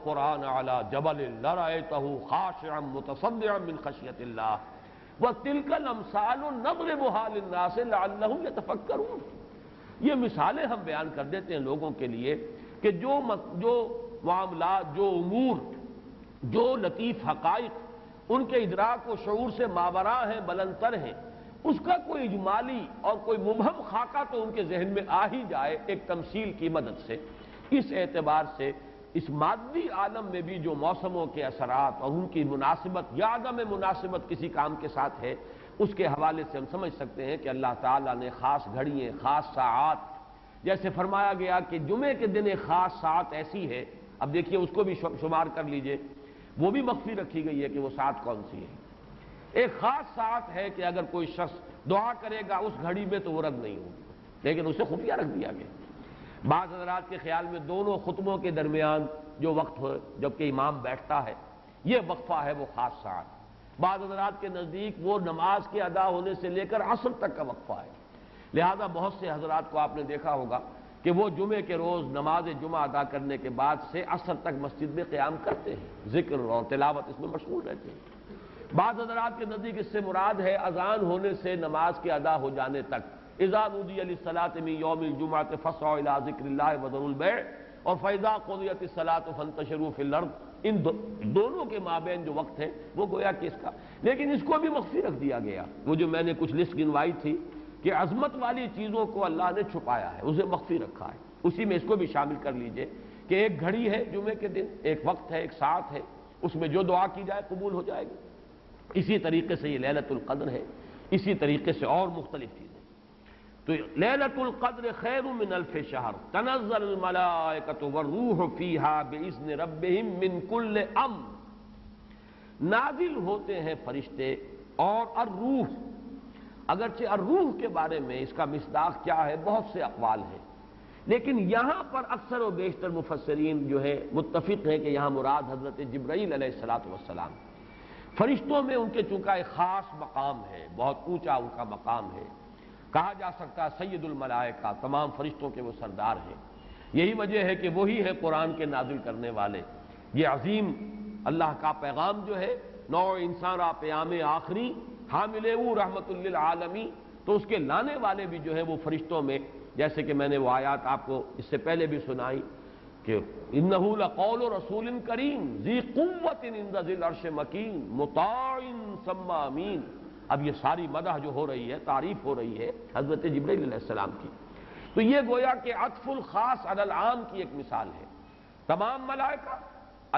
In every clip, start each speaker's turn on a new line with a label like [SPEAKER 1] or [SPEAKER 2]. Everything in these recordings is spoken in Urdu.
[SPEAKER 1] القرآن علی جبل لرأیتہ خاشعا متصدعا من خشیۃ اللہ وتلک الامثال نضربها للناس لعلہم یتفکرون۔ یہ مثالیں ہم بیان کر دیتے ہیں لوگوں کے لیے کہ جو معاملات، جو امور، جو لطیف حقائق ان کے ادراک و شعور سے ماوراء ہیں، بلند تر ہیں، اس کا کوئی اجمالی اور کوئی مبہم خاکہ تو ان کے ذہن میں آ ہی جائے ایک تمثیل کی مدد سے۔ اس اعتبار سے اس مادی عالم میں بھی جو موسموں کے اثرات اور ان کی مناسبت یا عدم مناسبت کسی کام کے ساتھ ہے، اس کے حوالے سے ہم سمجھ سکتے ہیں کہ اللہ تعالیٰ نے خاص گھڑیاں، خاص ساعات، جیسے فرمایا گیا کہ جمعے کے دن ایک خاص ساعت ایسی ہے، اب دیکھیے اس کو بھی شمار کر لیجئے، وہ بھی مخفی رکھی گئی ہے کہ وہ ساعت کون سی ہے۔ ایک خاص ساعت ہے کہ اگر کوئی شخص دعا کرے گا اس گھڑی میں تو وہ رد نہیں ہوگی، لیکن اسے خفیہ رکھ دیا گیا۔ بعض حضرات کے خیال میں دونوں خطبوں کے درمیان جو وقت ہو جبکہ امام بیٹھتا ہے یہ وقفہ ہے وہ خاص ساعت۔ بعض حضرات کے نزدیک وہ نماز کے ادا ہونے سے لے کر عصر تک کا وقفہ ہے، لہذا بہت سے حضرات کو آپ نے دیکھا ہوگا کہ وہ جمعے کے روز نماز جمعہ ادا کرنے کے بعد سے عصر تک مسجد میں قیام کرتے ہیں، ذکر اور تلاوت اس میں مشغول رہتے ہیں۔ بعض حضرات کے نزدیک اس سے مراد ہے اذان ہونے سے نماز کے ادا ہو جانے تک، اذا نودی للصلاۃ من یوم الجمعۃ فاسعوا الی ذکر اللہ وذروا البیع اور فاذا قضیت الصلاۃ فانتشروا فی الارض، ان دونوں کے مابین جو وقت ہے وہ گویا کہ اس کا، لیکن اس کو بھی مخفی رکھ دیا گیا۔ وہ جو میں نے کچھ لسٹ گنوائی تھی کہ عظمت والی چیزوں کو اللہ نے چھپایا ہے، اسے مخفی رکھا ہے، اسی میں اس کو بھی شامل کر لیجئے کہ ایک گھڑی ہے جمعے کے دن، ایک وقت ہے، ایک ساعت ہے، اس میں جو دعا کی جائے قبول ہو جائے گی۔ اسی طریقے سے یہ لیلۃ القدر ہے، اسی طریقے سے اور مختلف چیزیں۔ تو لیلۃ القدر خیر من الف شہر تنزل الملائکۃ والروح فیہا باذن ربہم من کل امر، نازل ہوتے ہیں فرشتے اور الروح، اگرچہ الروح کے بارے میں اس کا مصداق کیا ہے بہت سے اقوال ہیں، لیکن یہاں پر اکثر و بیشتر مفسرین جو ہے متفق ہیں کہ یہاں مراد حضرت جبرائیل علیہ السلام۔ فرشتوں میں ان کے چونکہ ایک خاص مقام ہے، بہت اونچا ان کا مقام ہے، کہا جا سکتا ہے سید الملائکہ، تمام فرشتوں کے وہ سردار ہیں۔ یہی وجہ ہے کہ وہی ہے قرآن کے نازل کرنے والے۔ یہ عظیم اللہ کا پیغام جو ہے، نوع انسان را پیام آخری حامل او رحمت للعالمین، تو اس کے لانے والے بھی جو ہے وہ فرشتوں میں، جیسے کہ میں نے وہ آیات آپ کو اس سے پہلے بھی سنائی کہ انہ لقول رسول کریم ذی قوت عند ذی العرش مکین مطاع ثم امین۔ اب یہ ساری مدح جو ہو رہی ہے، تعریف ہو رہی ہے حضرت جبرائیل علیہ السلام کی، تو یہ گویا کہ عطف الخاص علی العام کی ایک مثال ہے۔ تمام ملائکہ،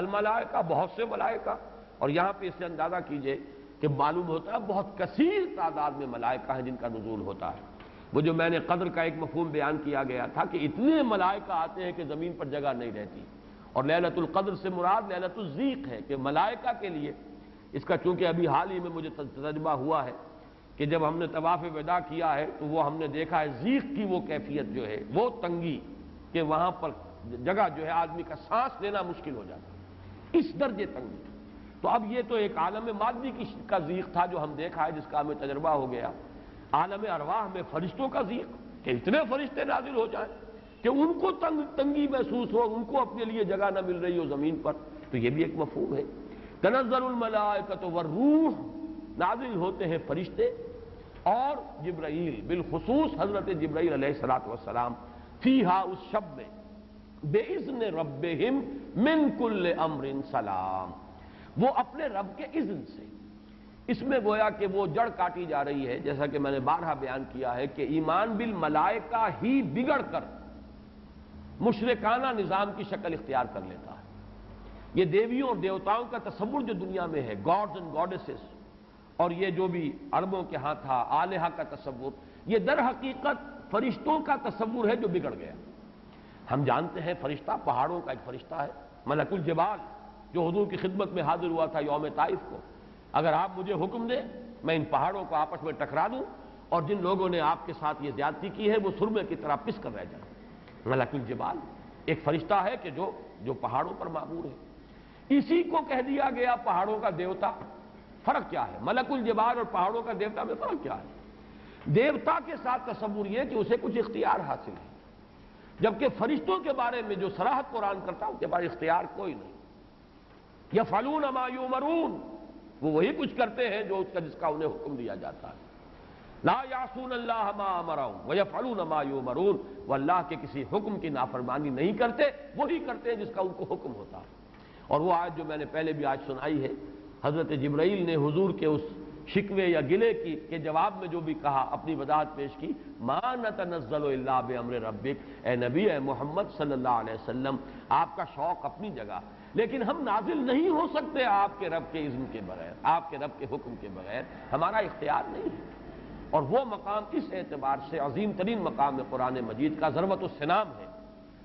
[SPEAKER 1] الملائکہ، بہت سے ملائکہ، اور یہاں پہ اس سے اندازہ کیجئے کہ معلوم ہوتا ہے بہت کثیر تعداد میں ملائکہ ہیں جن کا نزول ہوتا ہے۔ وہ جو میں نے قدر کا ایک مفہوم بیان کیا گیا تھا کہ اتنے ملائکہ آتے ہیں کہ زمین پر جگہ نہیں رہتی، اور لیلۃ القدر سے مراد لیلۃ الضیق ہے کہ ملائکہ کے لیے اس کا، چونکہ ابھی حال ہی میں مجھے تجربہ ہوا ہے کہ جب ہم نے طواف وداع کیا ہے تو وہ ہم نے دیکھا ہے ضیق کی وہ کیفیت جو ہے، وہ تنگی کہ وہاں پر جگہ جو ہے آدمی کا سانس لینا مشکل ہو جاتا ہے، اس درجے تنگی۔ تو اب یہ تو ایک عالم مادی کا ضیق تھا جو ہم دیکھا ہے، جس کا ہمیں تجربہ ہو گیا۔ عالم ارواح میں فرشتوں کا ضیق کہ اتنے فرشتے نازل ہو جائیں کہ ان کو تنگی محسوس ہو، ان کو اپنے لیے جگہ نہ مل رہی ہو زمین پر، تو یہ بھی ایک مفہوم ہے۔ تنزل الملائکۃ والروح، نازل ہوتے ہیں فرشتے اور جبرائیل، بالخصوص حضرت جبرائیل علیہ السلام، فیہا، اس شب میں، باذن ربہم من کل امر سلام، وہ اپنے رب کے اذن سے۔ اس میں گویا کہ وہ جڑ کاٹی جا رہی ہے، جیسا کہ میں نے بارہا بیان کیا ہے کہ ایمان بالملائکہ ہی بگڑ کر مشرکانہ نظام کی شکل اختیار کر لیتا ہے۔ یہ دیویوں اور دیوتاؤں کا تصور جو دنیا میں ہے، گاڈز اینڈ گاڈیسز، اور یہ جو بھی عربوں کے ہاں تھا آلہہ کا تصور، یہ در حقیقت فرشتوں کا تصور ہے جو بگڑ گیا۔ ہم جانتے ہیں فرشتہ پہاڑوں کا ایک فرشتہ ہے، ملک الجبال، جو حضور کی خدمت میں حاضر ہوا تھا یوم طائف کو۔ اگر آپ مجھے حکم دیں میں ان پہاڑوں کو آپس میں ٹکرا دوں اور جن لوگوں نے آپ کے ساتھ یہ زیادتی کی ہے وہ سرمے کی طرح پس کر رہ جائیں۔ ملک الجبال ایک فرشتہ ہے کہ جو پہاڑوں پر معمور ہے، اسی کو کہہ دیا گیا پہاڑوں کا دیوتا۔ فرق کیا ہے ملک الجبال اور پہاڑوں کا دیوتا میں؟ فرق کیا ہے؟ دیوتا کے ساتھ تصور یہ کہ اسے کچھ اختیار حاصل ہے، جبکہ فرشتوں کے بارے میں جو صراحت قرآن کرتا ہے ان کے پاس اختیار کوئی نہیں۔ یفعلون ما یؤمرون، وہ وہی کچھ کرتے ہیں جو جس کا انہیں حکم دیا جاتا ہے۔ لا یعصون اللہ ما امرهم ویفعلون ما یؤمرون، وہ اللہ کے کسی حکم کی نافرمانی نہیں کرتے، وہی کرتے ہیں جس کا ان کو حکم ہوتا ہے۔ اور وہ آیت جو میں نے پہلے بھی آج سنائی ہے، حضرت جبرائیل نے حضور کے اس شکوے یا گلے کے جواب میں جو بھی کہا، اپنی وضاحت پیش کی، ما نتنزل الا بامر ربک، اے نبی، اے محمد صلی اللہ علیہ وسلم، آپ کا شوق اپنی جگہ، لیکن ہم نازل نہیں ہو سکتے آپ کے رب کے اذن کے بغیر، آپ کے رب کے حکم کے بغیر، ہمارا اختیار نہیں ہے۔ اور وہ مقام اس اعتبار سے عظیم ترین مقام ہے قرآن مجید کا، ضربۃ السلام ہے،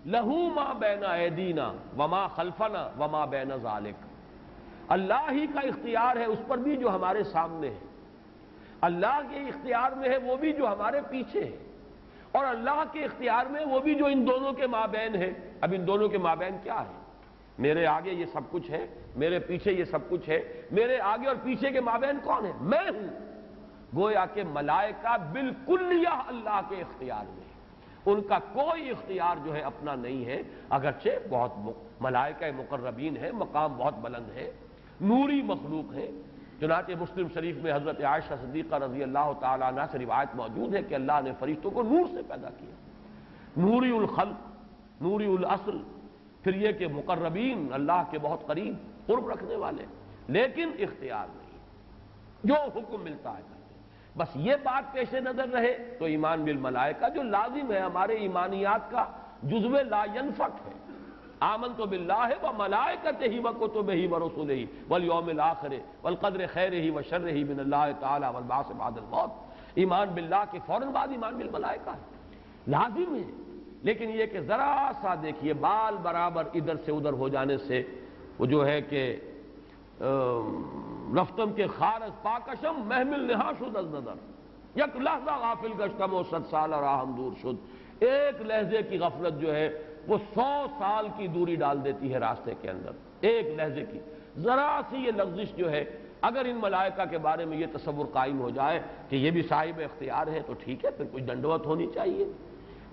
[SPEAKER 1] لہو ما بین ایدینا وما خلفنا وما بین ذالک، اللہ ہی کا اختیار ہے اس پر بھی جو ہمارے سامنے ہے، اللہ کے اختیار میں ہے وہ بھی جو ہمارے پیچھے ہے، اور اللہ کے اختیار میں وہ بھی جو ان دونوں کے مابین ہے۔ اب ان دونوں کے مابین کیا ہے؟ میرے آگے یہ سب کچھ ہے، میرے پیچھے یہ سب کچھ ہے، میرے آگے اور پیچھے کے مابین کون ہے؟ میں ہوں۔ گویا کہ ملائکہ بالکلیہ اللہ کے اختیار میں ہے، ان کا کوئی اختیار جو ہے اپنا نہیں ہے، اگرچہ بہت ملائکہ مقربین ہے، مقام بہت بلند ہے، نوری مخلوق ہے۔ چنانچہ مسلم شریف میں حضرت عائشہ صدیقہ رضی اللہ تعالیٰ عنہ سے روایت موجود ہے کہ اللہ نے فرشتوں کو نور سے پیدا کیا، نوری الخلق، نوری الاصل، پھر یہ کہ مقربین، اللہ کے بہت قریب قرب رکھنے والے، لیکن اختیار نہیں، جو حکم ملتا ہے کرتے۔ بس یہ بات پیش نظر رہے تو ایمان بالملائکہ جو لازم ہے، ہمارے ایمانیات کا جزو لا ینفک ہے۔ آمنت باللہ وملائکتہ وکتبہ ورسلہ والیوم الآخر والقدر خیرہ وشرہ من اللہ تعالی والبعث بعد الموت۔ ایمان باللہ کے فوراً بعد ایمان بالملائکہ ہے، لازم ہے۔ لیکن یہ کہ ذرا سا دیکھیے، بال برابر ادھر سے ادھر ہو جانے سے وہ جو ہے کہ رفتم کے خارج پاکشم محمل نہا شد از نظر، یک لحظہ غافل گشتم و 100 سال راہم دور شد، ایک لحظے کی غفلت جو ہے وہ 100 سال کی دوری ڈال دیتی ہے راستے کے اندر، ایک لحظے کی ذرا سی یہ لغزش جو ہے۔ اگر ان ملائکہ کے بارے میں یہ تصور قائم ہو جائے کہ یہ بھی صاحب اختیار ہے تو ٹھیک ہے، پھر کچھ دنڈوت ہونی چاہیے،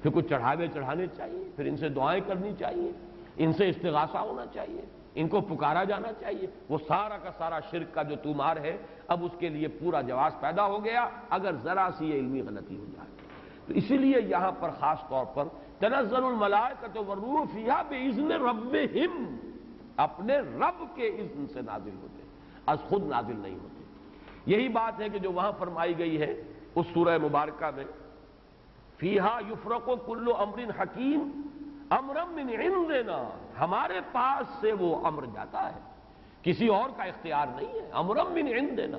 [SPEAKER 1] پھر کچھ چڑھاوے چڑھانے چاہیے، پھر ان سے دعائیں کرنی چاہیے، ان سے استغاثہ ہونا چاہیے، ان کو پکارا جانا چاہیے۔ وہ سارا کا سارا شرک کا جو طومار ہے، اب اس کے لیے پورا جواز پیدا ہو گیا اگر ذرا سی یہ علمی غلطی ہو جائے۔ تو اسی لیے یہاں پر خاص طور پر تنزل الملائکۃ والروح فیہا باذن ربہم، اپنے رب کے اذن سے نازل ہوتے، از خود نازل نہیں ہوتے۔ یہی بات ہے کہ جو وہاں فرمائی گئی ہے اس سورہ مبارکہ میں، فیہا یفرق کل امر حکیم امرا من عندنا، ہمارے پاس سے وہ امر جاتا ہے، کسی اور کا اختیار نہیں ہے، امرا من عندنا،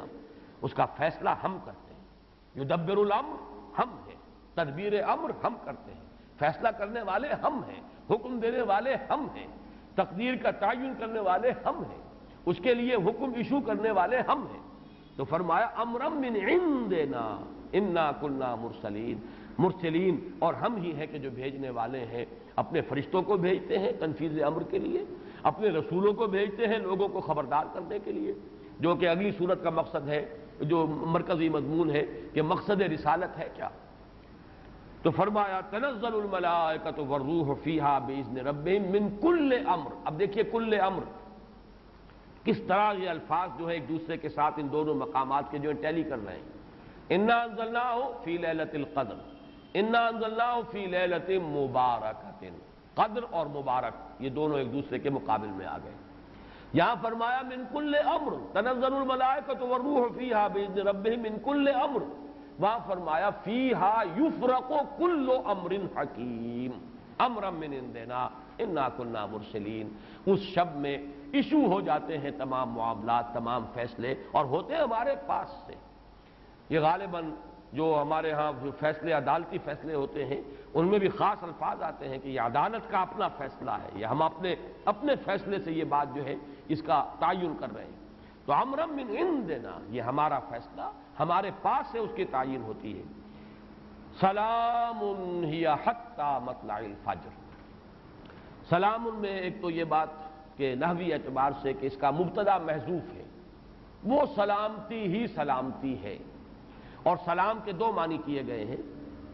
[SPEAKER 1] اس کا فیصلہ ہم کرتے ہیں، یدبر الامر ہم ہیں، تدبیر امر ہم کرتے ہیں، فیصلہ کرنے والے ہم ہیں، حکم دینے والے ہم ہیں، تقدیر کا تعین کرنے والے ہم ہیں، اس کے لیے حکم ایشو کرنے والے ہم ہیں۔ تو فرمایا امرا من عندنا انا کنا مرسلین، اور ہم ہی ہیں کہ جو بھیجنے والے ہیں، اپنے فرشتوں کو بھیجتے ہیں تنفیذ امر کے لیے، اپنے رسولوں کو بھیجتے ہیں لوگوں کو خبردار کرنے کے لیے، جو کہ اگلی صورت کا مقصد ہے، جو مرکزی مضمون ہے کہ مقصد رسالت ہے کیا۔ تو فرمایا تنزل الملائکۃ والروح فیہا باذن ربہم من کل امر۔ اب دیکھیے کل امر کس طرح یہ الفاظ جو ہے ایک دوسرے کے ساتھ ان دونوں مقامات کے جو ٹیلی کر رہے ہیں۔ انا انزلناہ فی لیلۃ القدر، انا انزلناہ فی لیلۃ مبارکۃ، قدر اور مبارک یہ دونوں ایک دوسرے کے مقابل میں آ گئے۔ یہاں فرمایا من کل امر، تنزل الملائکۃ والروح فیہا باذن ربہم من کل امر، وہاں فرمایا فیہا یفرق کل امر حکیم امرا من عندنا انا کنا مرسلین۔ اس شب میں ایشو ہو جاتے ہیں تمام معاملات، تمام فیصلے، اور ہوتے ہیں ہمارے پاس سے۔ یہ غالباً جو ہمارے ہاں فیصلے، عدالتی فیصلے ہوتے ہیں، ان میں بھی خاص الفاظ آتے ہیں کہ یہ عدالت کا اپنا فیصلہ ہے، یا ہم اپنے فیصلے سے یہ بات جو ہے اس کا تعین کر رہے ہیں۔ تو امرا من عندنا، یہ ہمارا فیصلہ ہمارے پاس سے اس کی تعین ہوتی ہے۔ سلام ہی حتی مطلع الفجر، سلام میں ایک تو یہ بات کہ نحوی اعتبار سے کہ اس کا مبتدا محذوف ہے، وہ سلامتی ہی سلامتی ہے، اور سلام کے دو معنی کیے گئے ہیں،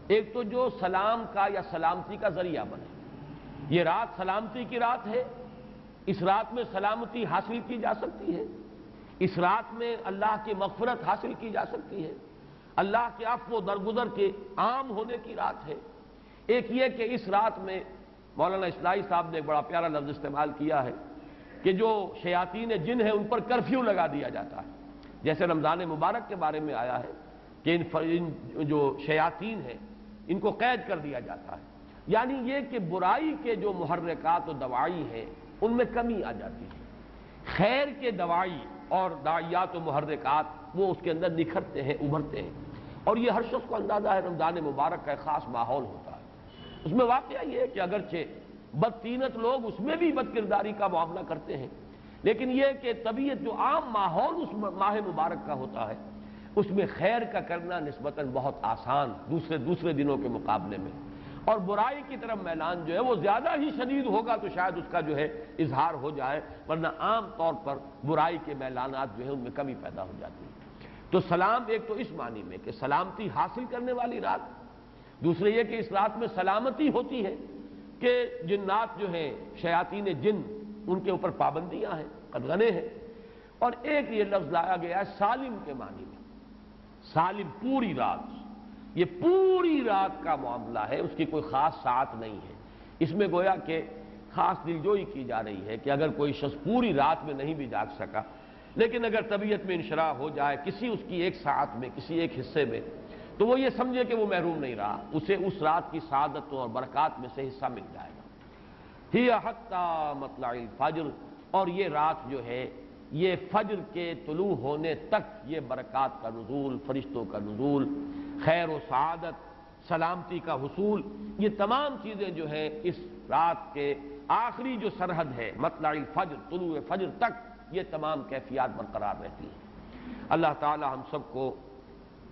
[SPEAKER 1] ایک تو جو سلام کا یا سلامتی کا ذریعہ بنے، یہ رات سلامتی کی رات ہے، اس رات میں سلامتی حاصل کی جا سکتی ہے، اس رات میں اللہ کی مغفرت حاصل کی جا سکتی ہے، اللہ کے عفو و درگزر کے عام ہونے کی رات ہے۔ ایک یہ کہ اس رات میں مولانا اصلاحی صاحب نے ایک بڑا پیارا لفظ استعمال کیا ہے کہ جو شیاطین جن ہیں ان پر کرفیو لگا دیا جاتا ہے، جیسے رمضان مبارک کے بارے میں آیا ہے کہ ان جو شیاطین ہیں ان کو قید کر دیا جاتا ہے، یعنی یہ کہ برائی کے جو محرکات و دواعی ہیں ان میں کمی آ جاتی ہے، خیر کے دواعی اور داعیات و محرکات وہ اس کے اندر نکھرتے ہیں، ابھرتے ہیں، اور یہ ہر شخص کو اندازہ ہے رمضان مبارک کا ایک خاص ماحول ہوتا ہے۔ اس میں واقعہ یہ ہے کہ اگرچہ بدطینت لوگ اس میں بھی بد کرداری کا معاملہ کرتے ہیں، لیکن یہ کہ طبیعت جو عام ماحول اس ماہ مبارک کا ہوتا ہے اس میں خیر کا کرنا نسبتاً بہت آسان دوسرے دنوں کے مقابلے میں، اور برائی کی طرف میلان جو ہے وہ زیادہ ہی شدید ہوگا تو شاید اس کا جو ہے اظہار ہو جائے، ورنہ عام طور پر برائی کے میلانات جو ہیں ان میں کمی پیدا ہو جاتی ہے۔ تو سلام ایک تو اس معنی میں کہ سلامتی حاصل کرنے والی رات، دوسرے یہ کہ اس رات میں سلامتی ہوتی ہے کہ جنات جو ہیں شیاطین جن ان کے اوپر پابندیاں ہیں، قدغنے ہیں، اور ایک یہ لفظ لایا گیا ہے سالم کے معنی میں، سالم پوری رات، یہ پوری رات کا معاملہ ہے، اس کی کوئی خاص ساعت نہیں ہے۔ اس میں گویا کہ خاص دلجوئی کی جا رہی ہے کہ اگر کوئی شخص پوری رات میں نہیں بھی جاگ سکا لیکن اگر طبیعت میں انشراح ہو جائے کسی اس کی ایک ساعت میں، کسی ایک حصے میں، تو وہ یہ سمجھے کہ وہ محروم نہیں رہا، اسے اس رات کی سعادتوں اور برکات میں سے حصہ مل جائے گا۔ ہی حتی مطلع الفجر، اور یہ رات جو ہے یہ فجر کے طلوع ہونے تک یہ برکات کا نزول، فرشتوں کا نزول، خیر و سعادت، سلامتی کا حصول، یہ تمام چیزیں جو ہیں اس رات کے آخری جو سرحد ہے مطلع الفجر، طلوع فجر تک یہ تمام کیفیات برقرار رہتی ہیں۔ اللہ تعالی ہم سب کو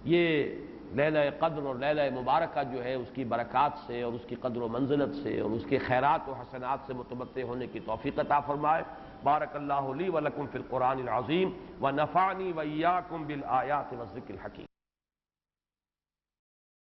[SPEAKER 1] یہ لیلہ قدر اور لیلہ مبارکہ جو ہے اس کی برکات سے اور اس کی قدر و منزلت سے اور اس کے خیرات و حسنات سے متمتع ہونے کی توفیق عطا فرمائے۔ بارک اللہ لی و لکم فی القرآن العظیم و نفعنی و ایاکم بالآیات والذکر الحکیم۔